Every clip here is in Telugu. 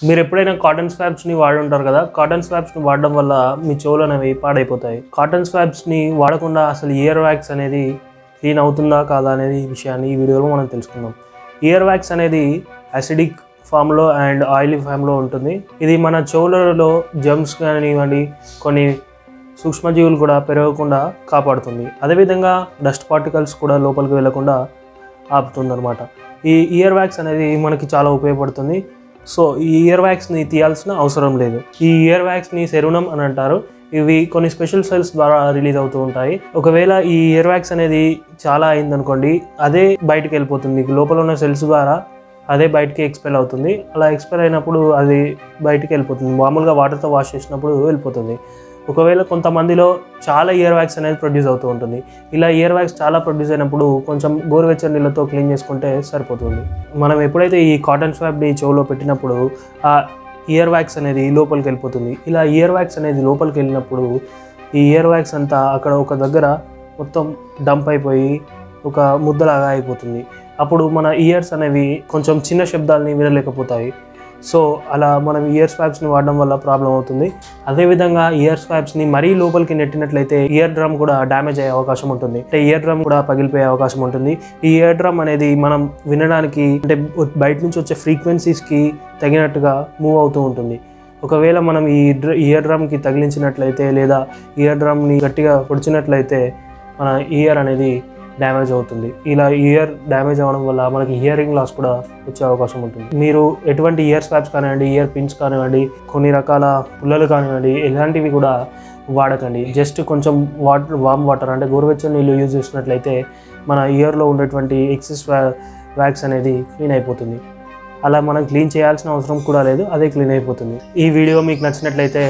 మీరు ఎప్పుడైనా కాటన్ స్వాబ్స్ని వాడుంటారు కదా. కాటన్ స్వాబ్స్ని వాడడం వల్ల మీ చెవులు అనేవి పాడైపోతాయి. కాటన్ స్వాబ్స్ని వాడకుండా అసలు ఇయర్ వ్యాక్స్ అనేది క్లీన్ అవుతుందా కాదా అనేది విషయాన్ని ఈ వీడియోలో మనం తెలుసుకుందాం. ఇయర్ వ్యాక్స్ అనేది యాసిడిక్ ఫామ్లో అండ్ ఆయిలీ ఫామ్లో ఉంటుంది. ఇది మన చెవులలో జమ్స్ కానివ్వండి, కొన్ని సూక్ష్మజీవులు కూడా పెరగకుండా కాపాడుతుంది. అదేవిధంగా డస్ట్ పార్టికల్స్ కూడా లోపలికి వెళ్లకుండా ఆపుతుంది అనమాట. ఈ ఇయర్ వ్యాక్స్ అనేది మనకి చాలా ఉపయోగపడుతుంది. సో ఈ ఇయర్ వ్యాక్స్ని తీయాల్సిన అవసరం లేదు. ఈ ఇయర్ వ్యాక్స్ని సెరునం అని అంటారు. ఇవి కొన్ని స్పెషల్ సెల్స్ ద్వారా రిలీజ్ అవుతూ ఉంటాయి. ఒకవేళ ఈ ఇయర్ వ్యాక్స్ అనేది చాలా అయిందనుకోండి, అదే బయటకు వెళ్ళిపోతుంది. లోపల ఉన్న సెల్స్ ద్వారా అదే బయటికి ఎక్స్పెల్ అవుతుంది. అలా ఎక్స్పెల్ అయినప్పుడు అది బయటికి వెళ్ళిపోతుంది. మామూలుగా వాటర్తో వాష్ చేసినప్పుడు వెళ్ళిపోతుంది. ఒకవేళ కొంతమందిలో చాలా ఇయర్ వ్యాక్స్ అనేది ప్రొడ్యూస్ అవుతూ ఉంటుంది. ఇలా ఇయర్ వ్యాక్స్ చాలా ప్రొడ్యూస్ అయినప్పుడు కొంచెం గోరువెచ్చని నీళ్ళతో క్లీన్ చేసుకుంటే సరిపోతుంది. మనం ఎప్పుడైతే ఈ కాటన్ స్వాబ్ని చెవులో పెట్టినప్పుడు ఆ ఇయర్ వ్యాక్స్ అనేది లోపలికి వెళ్ళిపోతుంది. ఇలా ఇయర్ వ్యాక్స్ అనేది లోపలికి వెళ్ళినప్పుడు ఈ ఇయర్ వ్యాక్స్ అంతా అక్కడ ఒక దగ్గర మొత్తం డంప్ అయిపోయి ఒక ముద్దలాగా అయిపోతుంది. అప్పుడు మన ఇయర్స్ అనేవి కొంచెం చిన్న శబ్దాలని వినలేకపోతాయి. సో అలా మనం ఇయర్ స్వాబ్స్ని వాడడం వల్ల ప్రాబ్లం అవుతుంది. అదేవిధంగా ఇయర్ స్వాబ్స్ని మరీ లోపలికి నెట్టినట్లయితే ఇయర్ డ్రమ్ కూడా డ్యామేజ్ అయ్యే అవకాశం ఉంటుంది. అంటే ఇయర్ డ్రమ్ కూడా పగిలిపోయే అవకాశం ఉంటుంది. ఈ ఇయర్ డ్రమ్ అనేది మనం వినడానికి అంటే బయట నుంచి వచ్చే ఫ్రీక్వెన్సీస్కి తగినట్టుగా మూవ్ అవుతూ ఉంటుంది. ఒకవేళ మనం ఈ ఇయర్ డ్రమ్కి తగిలించినట్లయితే లేదా ఇయర్ డ్రమ్ని గట్టిగా పొడిచినట్లయితే మన ఇయర్ అనేది డ్యామేజ్ అవుతుంది. ఇలా ఇయర్ డ్యామేజ్ అవ్వడం వల్ల మనకి హియరింగ్ లాస్ కూడా వచ్చే అవకాశం ఉంటుంది. మీరు ఎటువంటి ఇయర్ స్వాబ్స్ కానివ్వండి, ఇయర్ పిన్స్ కానివ్వండి, కొన్ని రకాల పుల్లలు కానివ్వండి, ఇలాంటివి కూడా వాడకండి. జస్ట్ కొంచెం వామ్ వాటర్ అంటే గోరువెచ్చని నీళ్ళు యూజ్ చేసినట్లయితే మన ఇయర్లో ఉండేటువంటి ఎక్సెస్ వ్యాక్స్ అనేది క్లీన్ అయిపోతుంది. అలా మనం క్లీన్ చేయాల్సిన అవసరం కూడా లేదు, అదే క్లీన్ అయిపోతుంది. ఈ వీడియో మీకు నచ్చినట్లయితే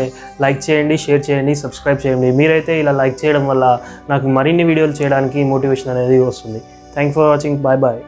లైక్ చేయండి, షేర్ చేయండి, సబ్స్క్రైబ్ చేయండి. మీరైతే ఇలా లైక్ చేయడం వల్ల నాకు మరిన్ని వీడియోలు చేయడానికి మోటివేషన్ అనేది వస్తుంది. Thanks for watching. Bye bye.